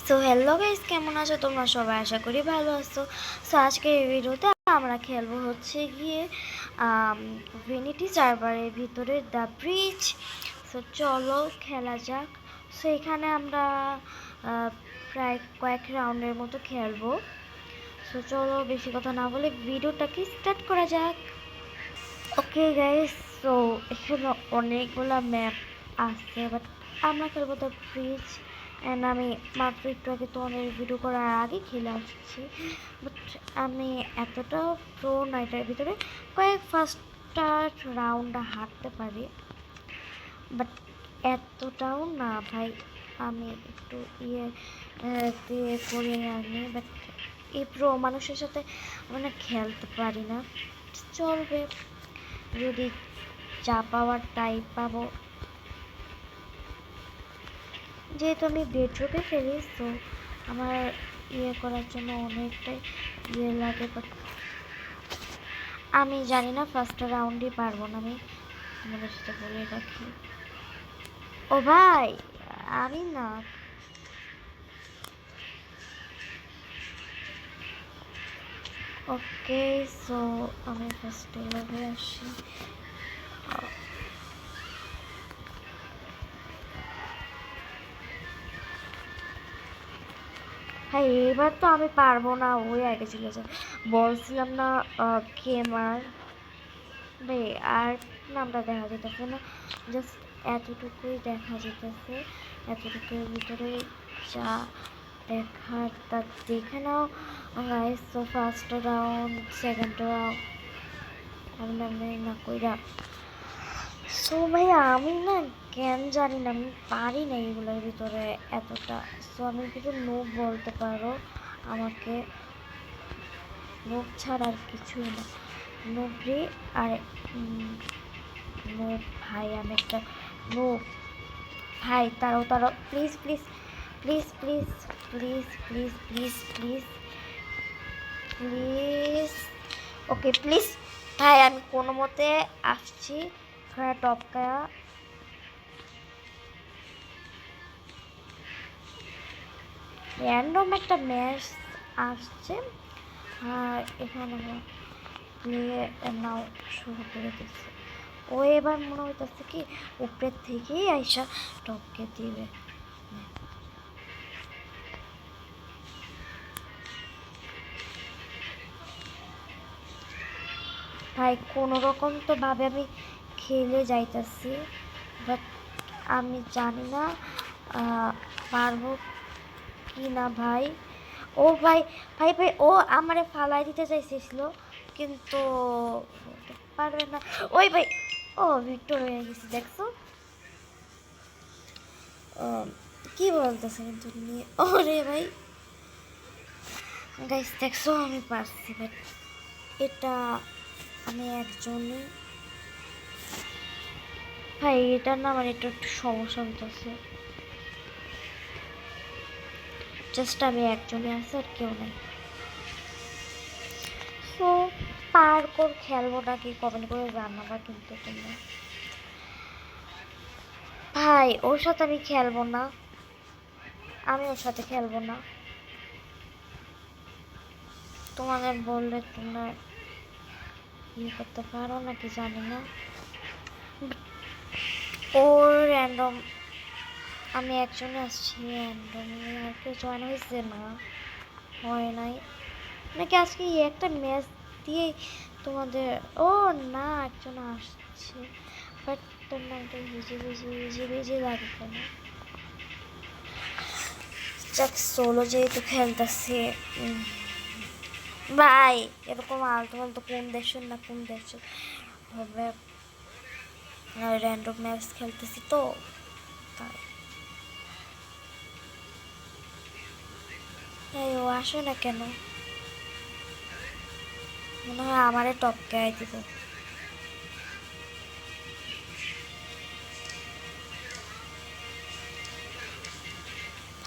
So hello guys, কেমন আছো তোমরা সবাই? আশা করি ভালো আছো। সো আজকে এই ভিডিওতে আমরা খেলবো হচ্ছে গিয়ে ভিনিটি সার্ভারের ভিতরে দ্য ব্রিজ। সো চলো খেলা যাক। সো এখানে আমরা প্রায় কয়েক রাউন্ডের মতো খেলবো। সো চলো বেশি কথা না বলে ভিডিওটাকে স্টার্ট করা যাক। ওকে গাইস, সো এখানে অনেকগুলা ম্যাপ আছে, বাট আমরা খেলবো দ্য ব্রিজ। অ্যান্ড আমি মাত্র একটু আগে তোমাদের ভিডিও করার আগে খেলে আসছি, বাট আমি এতটা প্রো নাইটের ভিতরে কয়েক ফার্স্টটা রাউন্ড হাঁটতে পারি, বাট এতটাও না ভাই। আমি একটু দিয়ে করে আনি, বাট এই প্রো মানুষের সাথে আমি না খেলতে পারি না। চলবে, যদি যা পাওয়ার তাই পাবো। যেহেতু আমি বেডরুমে খেলি, তো আমার করার জন্য অনেকটাই লাগে, বাট আমি জানি না ফার্স্ট রাউন্ডই পারবো না। আমি তোমাদের সাথে বলে রাখি। ও ভাই, আমি না ওকে। সো আমি ফার্স্টে এভাবে আসি। হ্যাঁ, এবার তো আমি পারবো না। ওই আগে চলে যায়, বলছিলাম না গেমার ভাই। আর নামটা দেখা যেতেছে না, জাস্ট এতটুকুই দেখা যেতেছে। এতটুকুর ভিতরে যা দেখার তা দেখে নাও guys. So first round, second round আমি না কইরা। সো ভাই আমি না কেন জানি না, আমি পারি না এগুলোর ভিতরে এতটা। সো আমি কিছু নোব বলতে পারো আমাকে। নোব ছাড়া আর কিছুই না। নোব রে। আর নোব ভাই, আমি একটা নোব ভাই। তারাও তারাও, please please please please please please please please please. Okay please ভাই, আমি কোনো মতে আসছি। টপকা র্যান্ডম একটা ম্যাচ আসছে, আর এখানে প্লে নাও শুরু করে দিচ্ছে। ও এবার মনে হইতেছে কি উপরের থেকেই আইসা টপকে দিবে। ভাই কোনো রকম তো ভাবে আমি খেলে যাইতেছি, বাট আমি জানি না পারবো কি না ভাই। ও ভাই ভাই ভাই, ও আমারে ফালাই দিতে চাইছিল, কিন্তু পারবে না। ওই ভাই, ও ভিক্টর হয়ে গেছি, দেখছো? কি বলতেছে কিন্তু নিয়ে। ওরে ভাই গাইস, দেখছো আমি পারছি, বাট এটা আমি একজনই ভাই। এটা না আমার একটু সমস্যা হইতেছে। জাস্ট আমি একজনই আছি, আর কেউ নেই। সো পার্কর খেলবো নাকি কমেন্ট করে জানাবা কিন্তু তোমরা। ভাই ওর সাথে আমি খেলবো না, আমি ওর সাথে খেলবো না। তোমাদের বললে তোমরা করতে পারো নাকি জানি না। ওর র্যান্ডম, আমি একজনে আসছি র্যান্ডমলি। আর কেউ জয়েন হয়েছে না, হয় নাই নাকি আজকে একটা ম্যাচ দিয়ে তোমাদের। ও না, একজন আসছে, বাট তোমরা একটা ভিজে ভিজে ভিজে ভিজে লাগে কেন? যাক, সোলো যেহেতু খেলতেছে ভাই, এরকম আলতু ফালতু কোন দেশের না কোন দেশের হবে। র্যান্ডম ম্যাচ খেলতেছি তো তাই। ও আসে না কেন? মনে হয় আমারে টপকে আই দিব।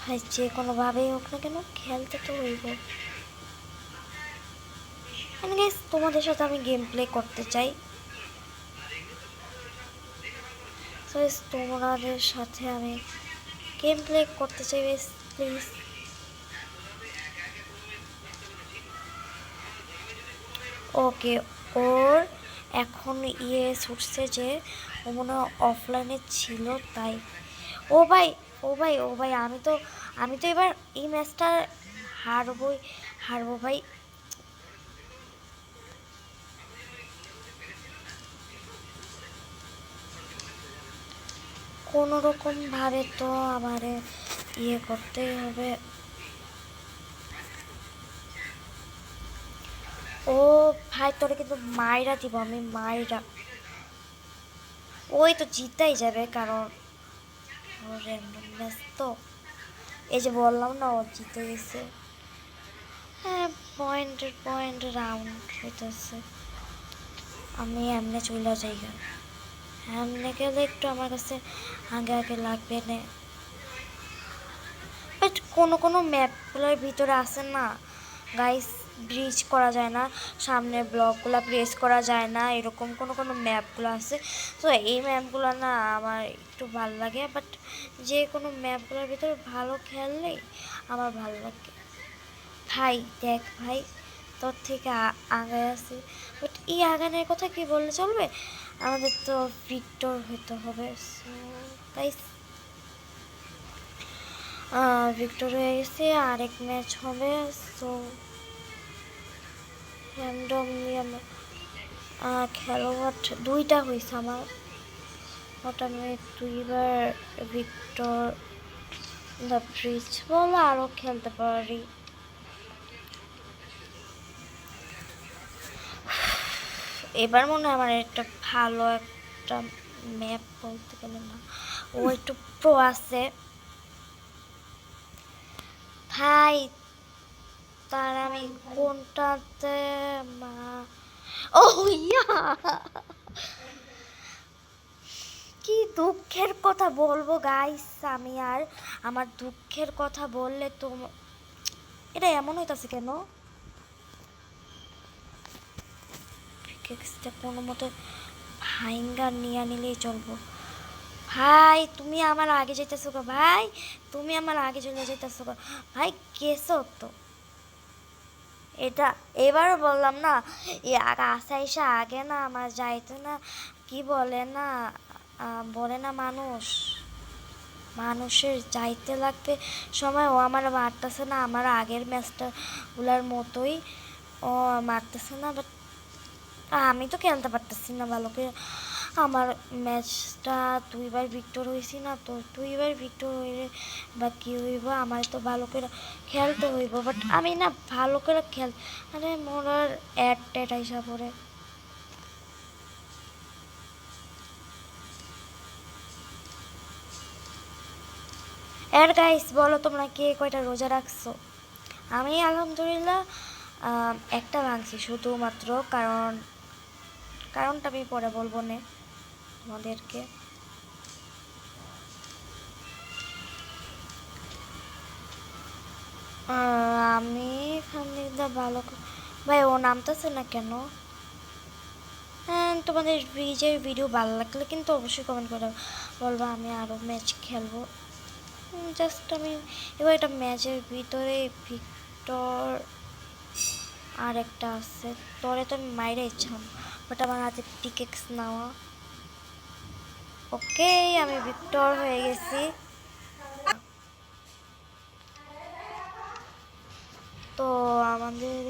ভাই যে কোনোভাবেই হোক না কেন খেলতে তো হইব। তোমাদের সাথে আমি গেম প্লে করতে চাই। তোমাদের সাথে আমি গেম প্লে করতে চাই, প্লিজ। ওকে, ওর এখন ছুটছে যে ও মনে হয় অফলাইনে ছিল তাই। ও ভাই, ও ভাই আমি তো এবার এই ম্যাচটা হারবই, হারবো ভাই। কোনো রকম ভাবে তো আমারে করতেই হবে। ও ভাই, তোরে কিন্তু মাইরা দিব আমি, মাইরা। ওই তো জিতাই যাবে, কারণ র্যান্ডম ম্যাচ তো। এই যে বললাম না, ও জিতে গেছে। হ্যাঁ, পয়েন্ট রাউন্ড হইতেছে। আমি এমনি চলে যাই, এমনি গেলে একটু আমার কাছে আগে আগে লাগবে না। বাট কোনো কোনো ম্যাপগুলোর ভিতরে আসে না গাইস, ব্রিজ করা যায় না, সামনে ব্লকগুলো প্রেস করা যায় না, এরকম কোনো কোনো ম্যাপগুলো আছে। তো এই ম্যাপগুলো না আমার একটু ভালো লাগে, বাট যে কোনো ম্যাপগুলোর ভিতরে ভালো খেললেই আমার ভালো লাগে। ভাই দেখ ভাই, তোর থেকে আগে আছে, বাট এই আগানের কথা কি বললে চলবে? আমাদের তো ভিক্টর হতে হবে। সো গাইস, ভিক্টর হয়ে গেছে, আরেক ম্যাচ হবে। সো র্যান্ডমলি আমার খেলোয়াড় দুইটা হয়েছে আমার, ওটা আমি দুইবার ভিক্টর দ্য ব্রিজ বলে আরও খেলতে পারি। এবার মনে হয় আমার একটা ভালো একটা ম্যাপ বলতে গেলে না, ও একটু প্রো আছে ভাই। তার আমি কোনটাতে ও ইয়া, কি দুঃখের কথা বলবো গাইস আমি, আর আমার দুঃখের কথা বললে তো এটা এমন হইতাছে কেন? কোনো মতো ভাইঙ্গা নিয়ে নিলেই চলবো। ভাই তুমি আমার আগে যেতেছো গো ভাই, তুমি আমার আগে চলে যেতেছো গো ভাই, কেসো তো এটা। এবারও বললাম না, আশা আগে না আমার যাইতে না, কি বলে না, বলে না মানুষের যাইতে লাগবে সময়। ও আমার মারতেছে না আমার আগের ম্যাচটা গুলার মতোই, ও মারতেছে না। বাট আমি তো খেলতে পারতেছি না ভালো করে। আমার ম্যাচটা দুইবার ভিক্টর হয়েছি না, তো দুইবার ভিক্টর হইলে বা কী হইব, আমার তো ভালো করে খেলতে হইব। বাট আমি না ভালো করে মানে মোর অ্যাড আইসা পড়ে। এর গাইস বলো তোমরা কে কয়টা রোজা রাখছো? আমি আলহামদুলিল্লাহ একটা ভাঙছি শুধুমাত্র, কারণটা আমি পরে বলবো না তোমাদেরকে। আমি এখানে ভালো ভাই, ও নামতেছে না কেন? হ্যাঁ, তোমাদের ব্রিজের ভিডিও ভালো লাগলে কিন্তু অবশ্যই কমেন্ট করে বলবো, আমি আরও ম্যাচ খেলবো। জাস্ট আমি এবার একটা ম্যাচের ভিতরে ভিক্টর আর একটা আছে, তোরে তো আমি মাইরে ইচ্ছাম, বাট আমার হাতে পিকেক্স নেওয়া। ওকে, আমি ভিক্টর হয়ে গেছি। তো আমাদের